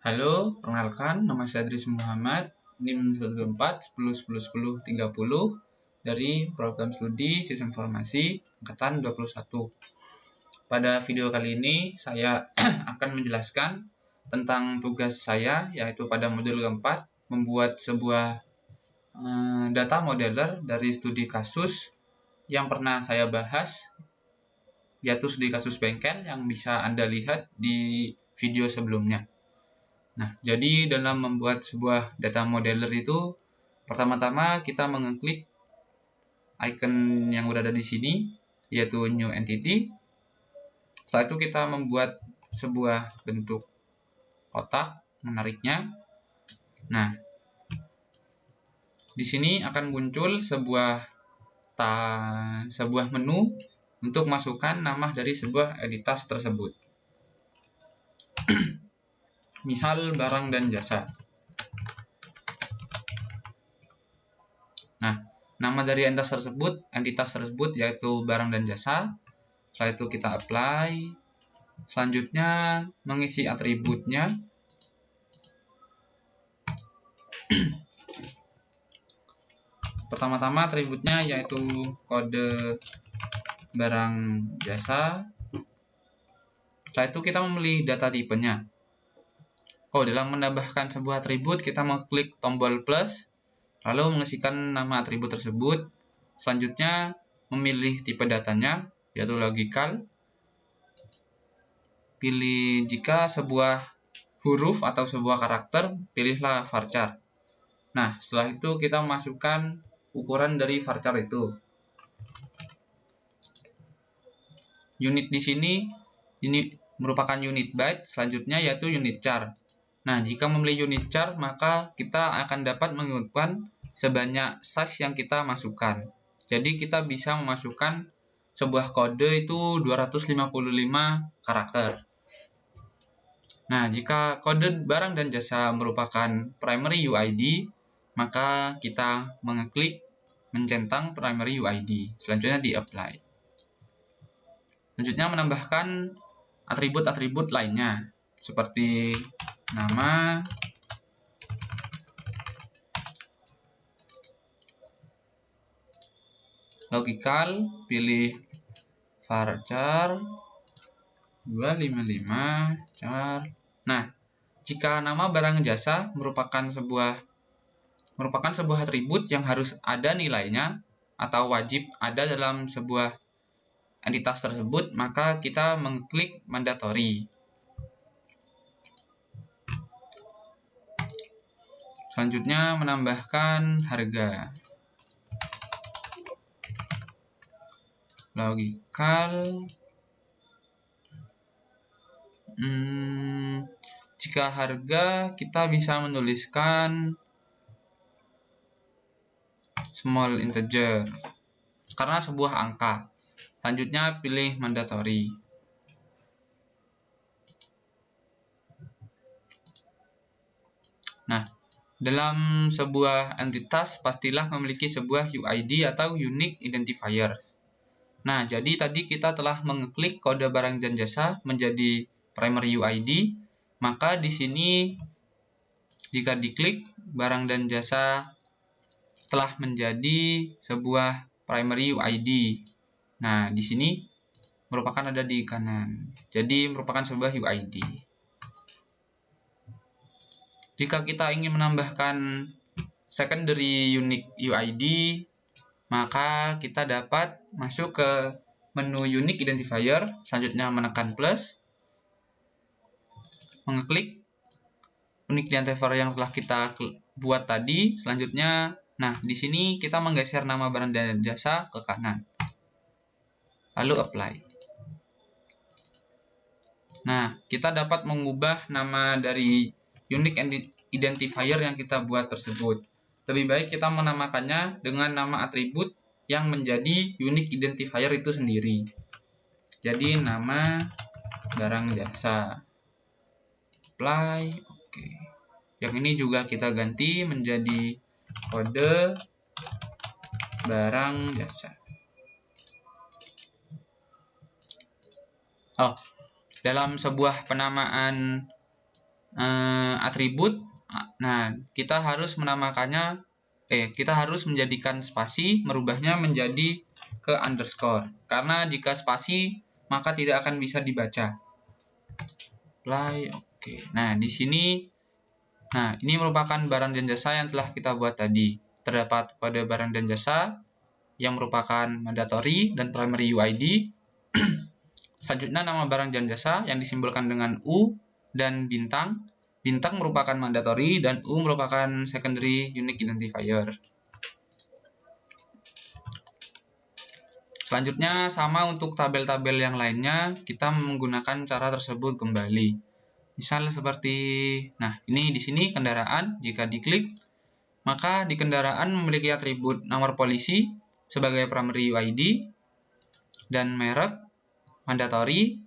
Halo, perkenalkan nama saya Adris Muhammad, NIM 124 10 10 10 30 dari program studi Sistem Informasi Angkatan 21. Pada video kali ini saya akan menjelaskan tentang tugas saya, yaitu pada modul keempat membuat sebuah data modeler dari studi kasus yang pernah saya bahas, yaitu studi kasus bengkel yang bisa Anda lihat di video sebelumnya. Nah, jadi dalam membuat sebuah data modeler itu, pertama-tama kita mengeklik icon yang berada di sini, yaitu New Entity. Setelah itu kita membuat sebuah bentuk kotak menariknya. Nah, di sini akan muncul sebuah menu untuk masukkan nama dari sebuah entitas tersebut. Misal barang dan jasa. Nah, nama dari entitas tersebut yaitu barang dan jasa. Setelah itu kita apply. Selanjutnya mengisi atributnya. Pertama-tama atributnya yaitu kode barang jasa. Setelah itu kita memilih data tipenya. Dalam menambahkan sebuah atribut kita mengklik tombol plus, lalu mengisikan nama atribut tersebut. Selanjutnya memilih tipe datanya, yaitu logical. Pilih jika sebuah huruf atau sebuah karakter, pilihlah varchar. Nah, setelah itu kita masukkan ukuran dari varchar itu. Unit di sini ini merupakan unit byte, selanjutnya yaitu unit char. Nah, jika memilih unit char, maka kita akan dapat mengutipkan sebanyak size yang kita masukkan. Jadi, kita bisa memasukkan sebuah kode itu 255 karakter. Nah, jika kode barang dan jasa merupakan primary UID, maka kita mengeklik mencentang primary UID. Selanjutnya di-apply. Selanjutnya menambahkan atribut-atribut lainnya, seperti nama, logical, pilih varchar 255 char. Nah, jika nama barang jasa merupakan sebuah atribut yang harus ada nilainya atau wajib ada dalam sebuah entitas tersebut, maka kita mengklik mandatory. Selanjutnya menambahkan harga. Logical. Jika harga kita bisa menuliskan small integer karena sebuah angka. Selanjutnya pilih mandatory. Nah, dalam sebuah entitas pastilah memiliki sebuah UID atau Unique Identifier. Nah, jadi tadi kita telah mengeklik kode barang dan jasa menjadi primary UID, maka di sini jika diklik barang dan jasa telah menjadi sebuah primary UID. Nah, di sini merupakan ada di kanan. Jadi merupakan sebuah UID. Jika kita ingin menambahkan secondary unique UID, maka kita dapat masuk ke menu Unique Identifier, selanjutnya menekan plus, mengeklik Unique Identifier yang telah kita buat tadi. Selanjutnya, nah di sini kita menggeser nama barang dan jasa ke kanan, lalu apply. Nah, kita dapat mengubah nama dari Unique Identifier yang kita buat tersebut. Lebih baik kita menamakannya dengan nama atribut yang menjadi Unique Identifier itu sendiri. Jadi nama barang jasa. Apply. Oke. Yang ini juga kita ganti menjadi kode barang jasa. Dalam sebuah penamaan atribut, nah kita harus menamakannya, kita harus menjadikan spasi, merubahnya menjadi ke underscore. Karena jika spasi, maka tidak akan bisa dibaca. Apply, oke. Nah, di sini, nah ini merupakan barang dan jasa yang telah kita buat tadi. Terdapat kode barang dan jasa yang merupakan mandatory dan primary UID. Selanjutnya nama barang dan jasa yang disimbolkan dengan U dan bintang. Bintang merupakan mandatory dan U merupakan secondary unique identifier. Selanjutnya sama untuk tabel-tabel yang lainnya, kita menggunakan cara tersebut kembali. Misal seperti, nah ini di sini kendaraan, jika diklik, maka di kendaraan memiliki atribut nomor polisi sebagai primary UID dan merek mandatory,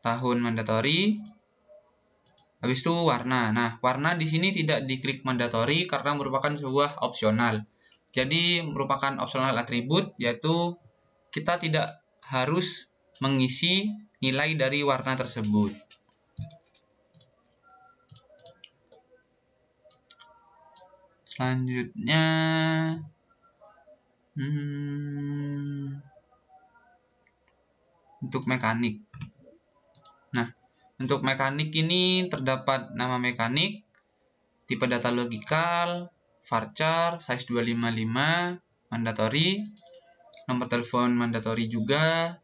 tahun mandatory, habis itu warna. Nah, warna di sini tidak diklik mandatory karena merupakan sebuah opsional. Jadi merupakan opsional atribut, yaitu kita tidak harus mengisi nilai dari warna tersebut. Selanjutnya, untuk mekanik. Nah, untuk mekanik ini terdapat nama mekanik, tipe data logikal, varchar, size 255, mandatory, nomor telepon mandatory juga,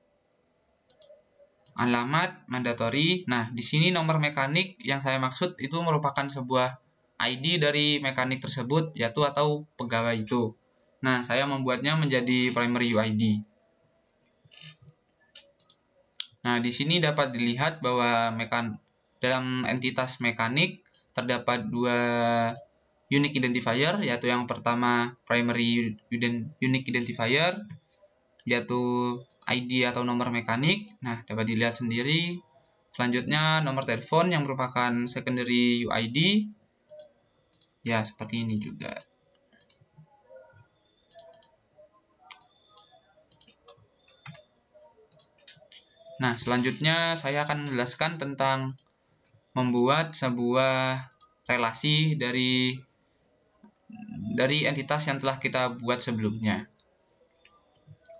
alamat mandatory. Nah, di sini nomor mekanik yang saya maksud itu merupakan sebuah ID dari mekanik tersebut, yaitu atau pegawai itu. Nah, saya membuatnya menjadi primary UID. Nah, di sini dapat dilihat bahwa dalam entitas mekanik terdapat dua unique identifier, yaitu yang pertama primary unique identifier, yaitu ID atau nomor mekanik. Nah, dapat dilihat sendiri. Selanjutnya nomor telepon yang merupakan secondary UID. Ya, seperti ini juga. Nah, selanjutnya saya akan menjelaskan tentang membuat sebuah relasi dari entitas yang telah kita buat sebelumnya.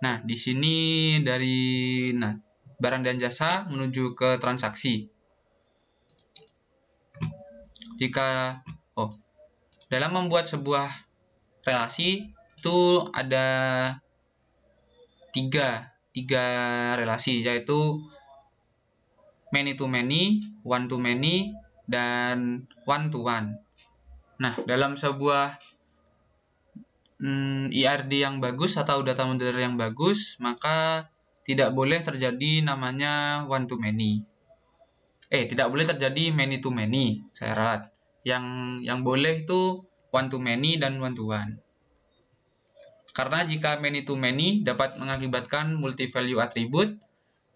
Nah, di sini dari barang dan jasa menuju ke transaksi. Jika dalam membuat sebuah relasi itu ada tiga relasi, yaitu many to many, one to many, dan one to one. Nah, dalam sebuah IRD yang bagus atau data modeler yang bagus, maka tidak boleh terjadi namanya one to many. Tidak boleh terjadi many to many, saya ralat. Yang boleh itu one to many dan one to one. Karena jika many to many dapat mengakibatkan multi value attribute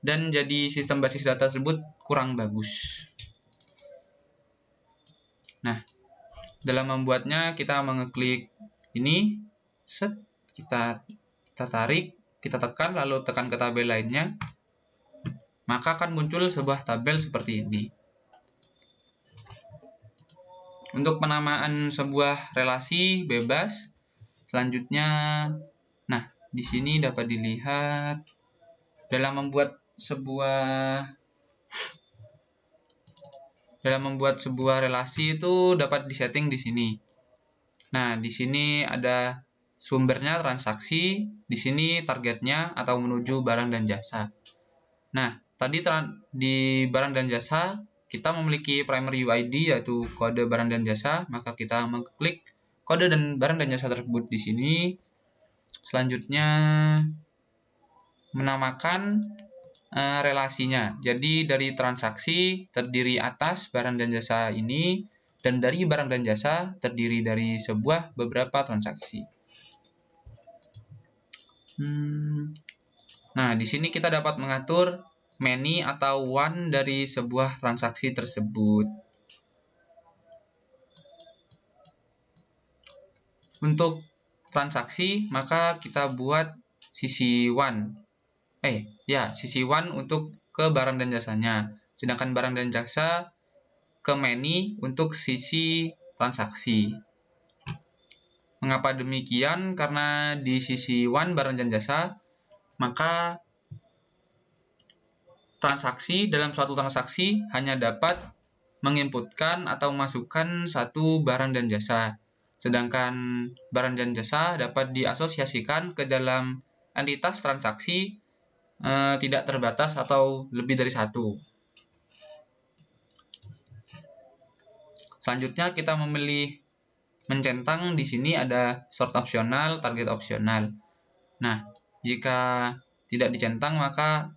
dan jadi sistem basis data tersebut kurang bagus. Nah, dalam membuatnya kita mengeklik ini, kita tarik, kita tekan, lalu tekan ke tabel lainnya, maka akan muncul sebuah tabel seperti ini. Untuk penamaan sebuah relasi bebas, selanjutnya, nah di sini dapat dilihat dalam membuat sebuah relasi itu dapat disetting di sini. Nah, di sini ada sumbernya transaksi, di sini targetnya atau menuju barang dan jasa. Nah, tadi di barang dan jasa kita memiliki primary UID yaitu kode barang dan jasa, maka kita mengklik kode dan barang dan jasa tersebut di sini. Selanjutnya menamakan relasinya. Jadi dari transaksi terdiri atas barang dan jasa ini, dan dari barang dan jasa terdiri dari beberapa transaksi. Nah, di sini kita dapat mengatur many atau one dari sebuah transaksi tersebut. Untuk transaksi, maka kita buat sisi one. Sisi one untuk ke barang dan jasanya. Sedangkan barang dan jasa ke many untuk sisi transaksi. Mengapa demikian? Karena di sisi one barang dan jasa, maka dalam suatu transaksi hanya dapat menginputkan atau memasukkan satu barang dan jasa. Sedangkan barang dan jasa dapat diasosiasikan ke dalam entitas transaksi tidak terbatas atau lebih dari satu. Selanjutnya kita memilih mencentang. Di sini ada sort opsional, target opsional. Nah, jika tidak dicentang maka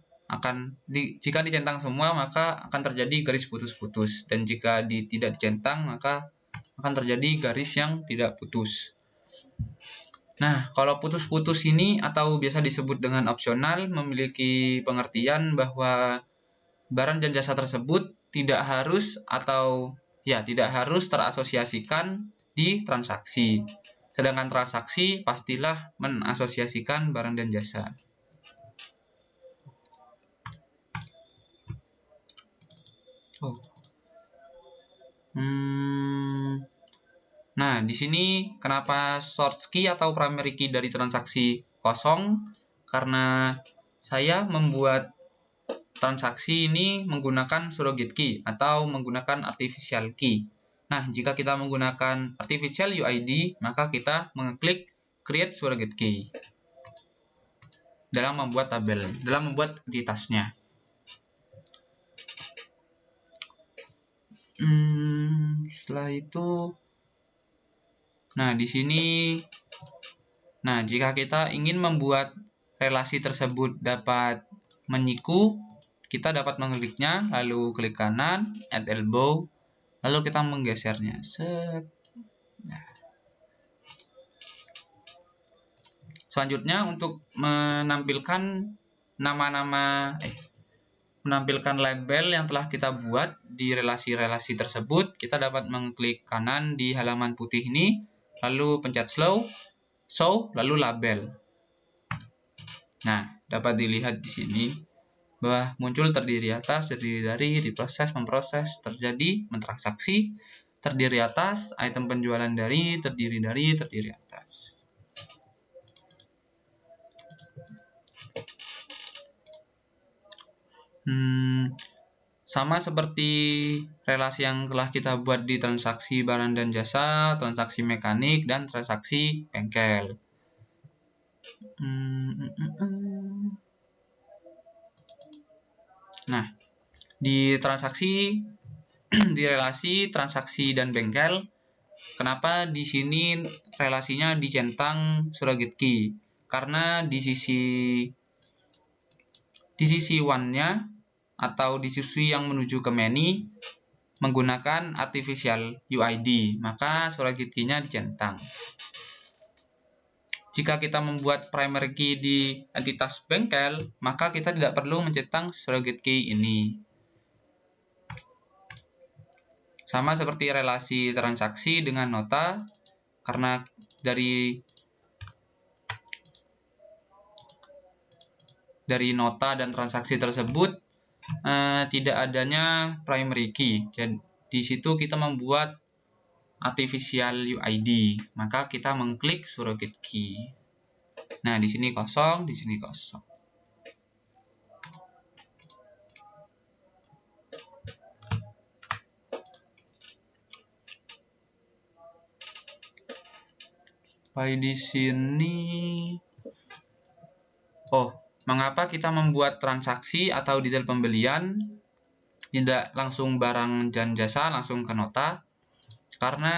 jika dicentang semua maka akan terjadi garis putus-putus, dan jika tidak dicentang maka akan terjadi garis yang tidak putus. Nah, kalau putus-putus ini atau biasa disebut dengan opsional memiliki pengertian bahwa barang dan jasa tersebut tidak harus terasosiasikan di transaksi. Sedangkan transaksi pastilah mengasosiasikan barang dan jasa. Nah, di sini kenapa source key atau primary key dari transaksi kosong? Karena saya membuat transaksi ini menggunakan surrogate key atau menggunakan artificial key. Nah, jika kita menggunakan artificial UID, maka kita mengeklik create surrogate key dalam membuat tabel, dalam membuat entitasnya. Setelah itu, di sini, jika kita ingin membuat relasi tersebut dapat menyiku, kita dapat mengkliknya, lalu klik kanan, add elbow, lalu kita menggesernya. Selanjutnya, untuk menampilkan menampilkan label yang telah kita buat di relasi-relasi tersebut, kita dapat mengklik kanan di halaman putih ini, lalu pencet show, lalu label. Nah, dapat dilihat di sini bahwa muncul terdiri atas, terdiri dari, diproses, memproses, terjadi, mentransaksi, terdiri atas, item penjualan dari, terdiri dari, terdiri atas. Sama seperti relasi yang telah kita buat di transaksi barang dan jasa, transaksi mekanik, dan transaksi bengkel. Nah, di relasi transaksi dan bengkel, kenapa di sini relasinya dicentang surrogate key? Karena di sisi one-nya atau di sisi yang menuju ke many menggunakan artificial UID, maka surrogate key-nya dicentang. Jika kita membuat primary key di entitas bengkel, maka kita tidak perlu mencentang surrogate key ini. Sama seperti relasi transaksi dengan nota, karena dari nota dan transaksi tersebut tidak adanya primary key. Jadi di situ kita membuat artificial UID, maka kita mengklik surrogate key. Nah, di sini kosong, di sini kosong. Di sini, mengapa kita membuat transaksi atau detail pembelian tidak langsung barang dan jasa langsung ke nota? Karena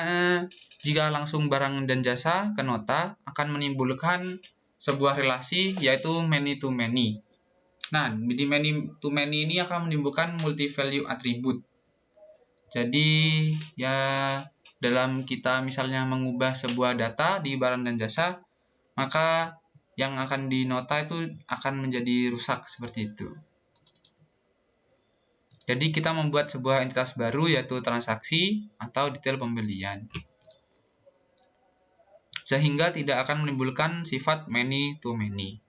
jika langsung barang dan jasa ke nota akan menimbulkan sebuah relasi yaitu many to many. Nah, di many to many ini akan menimbulkan multi value attribute. Jadi dalam kita misalnya mengubah sebuah data di barang dan jasa, maka yang akan dinota itu akan menjadi rusak seperti itu. Jadi kita membuat sebuah entitas baru yaitu transaksi atau detail pembelian, sehingga tidak akan menimbulkan sifat many to many.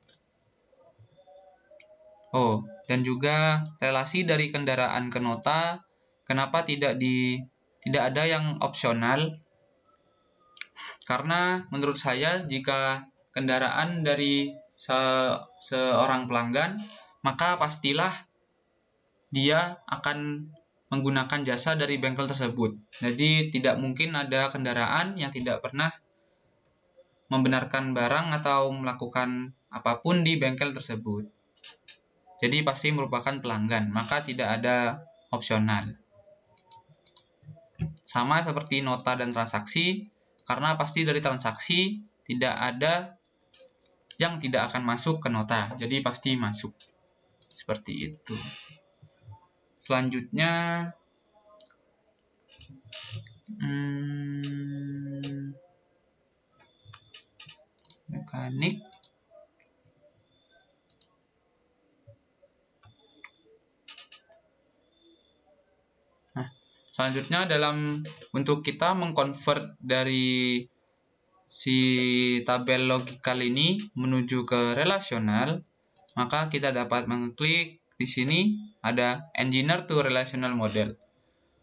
Dan juga relasi dari kendaraan ke nota, Kenapa tidak ada yang opsional? Karena menurut saya jika kendaraan dari seorang pelanggan, maka pastilah dia akan menggunakan jasa dari bengkel tersebut. Jadi tidak mungkin ada kendaraan yang tidak pernah membenarkan barang atau melakukan apapun di bengkel tersebut. Jadi pasti merupakan pelanggan, maka tidak ada opsional. Sama seperti nota dan transaksi, karena pasti dari transaksi tidak ada yang tidak akan masuk ke nota, jadi pasti masuk. Seperti itu. Selanjutnya, mekanik. Nah, selanjutnya untuk kita mengkonvert dari si tabel logikal ini menuju ke relasional, maka kita dapat mengklik di sini ada Engineer to Relational Model.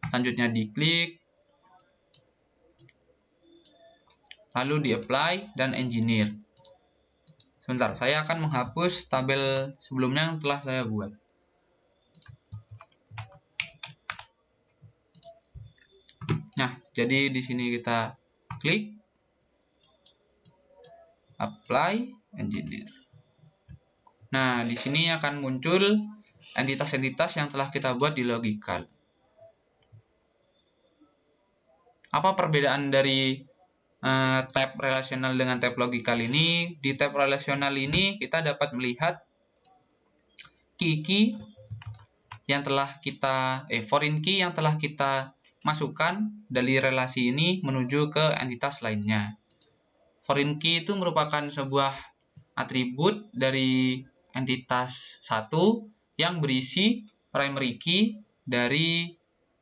Selanjutnya diklik, lalu di Apply dan Engineer. Sebentar, saya akan menghapus tabel sebelumnya yang telah saya buat. Nah, jadi di sini kita klik Apply Engineer. Nah, di sini akan muncul entitas-entitas yang telah kita buat di logikal. Apa perbedaan dari tab relasional dengan tab logikal ini? Di tab relasional ini kita dapat melihat key yang telah kita foreign key yang telah kita masukkan dari relasi ini menuju ke entitas lainnya. Foreign key itu merupakan sebuah atribut dari entitas 1 yang berisi primary key dari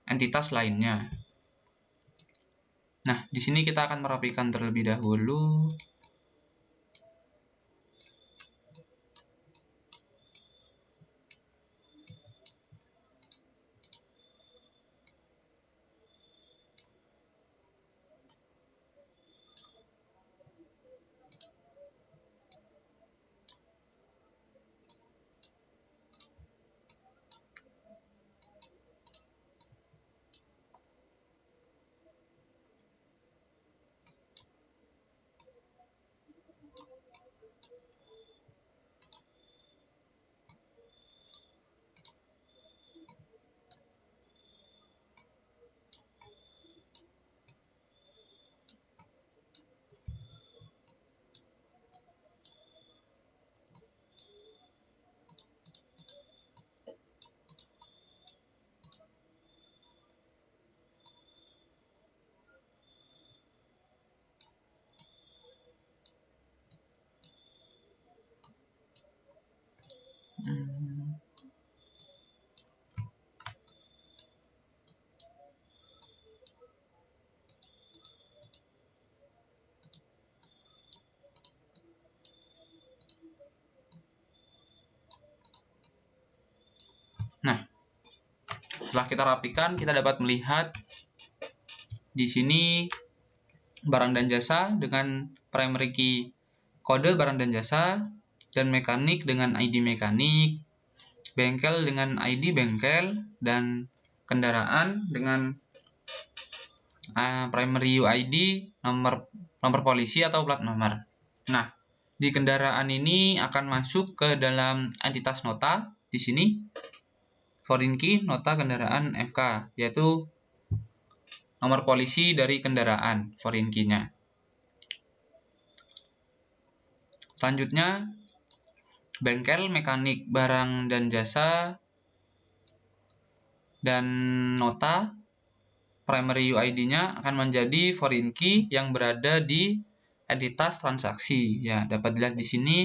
entitas lainnya. Nah, di sini kita akan merapikan terlebih dahulu. Nah, setelah kita rapikan, kita dapat melihat di sini barang dan jasa dengan primary key kode barang dan jasa, dan mekanik dengan ID mekanik, bengkel dengan ID bengkel, dan kendaraan dengan primary UID, nomor polisi atau plat nomor. Nah, di kendaraan ini akan masuk ke dalam entitas nota di sini. Foreign key nota kendaraan FK, yaitu nomor polisi dari kendaraan foreign key-nya. Selanjutnya, bengkel mekanik barang dan jasa dan nota primary UID-nya akan menjadi foreign key yang berada di entitas transaksi. Ya, dapat dilihat di sini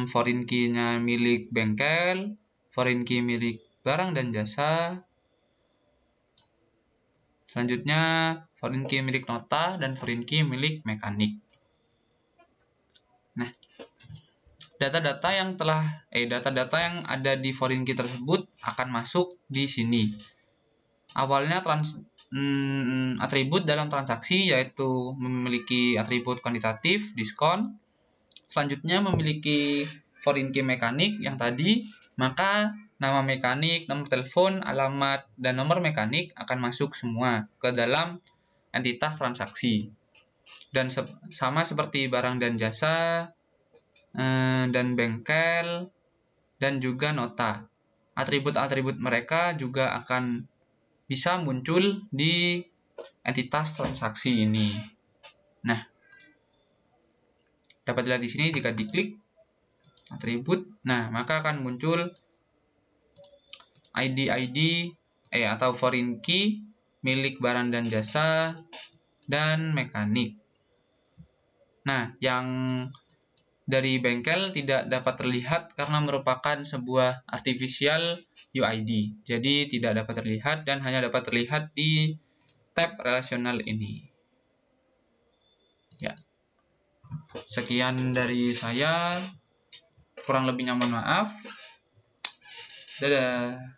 foreign key-nya milik bengkel, foreign key milik barang dan jasa. Selanjutnya, foreign key milik nota dan foreign key milik mekanik. Nah, data-data yang ada di foreign key tersebut akan masuk di sini. awalnya atribut dalam transaksi yaitu memiliki atribut kuantitatif, diskon. Selanjutnya memiliki foreign key mekanik yang tadi, maka nama mekanik, nomor telepon, alamat, dan nomor mekanik akan masuk semua ke dalam entitas transaksi. Dan sama seperti barang dan jasa, dan bengkel, dan juga nota. Atribut-atribut mereka juga akan bisa muncul di entitas transaksi ini. Nah, dapat dilihat di sini jika diklik atribut, nah maka akan muncul ID atau foreign key, milik barang dan jasa, dan mekanik. Nah, yang dari bengkel tidak dapat terlihat karena merupakan sebuah artificial UID. Jadi tidak dapat terlihat dan hanya dapat terlihat di tab relasional ini. Ya. Sekian dari saya. Kurang lebihnya mohon maaf. Dadah.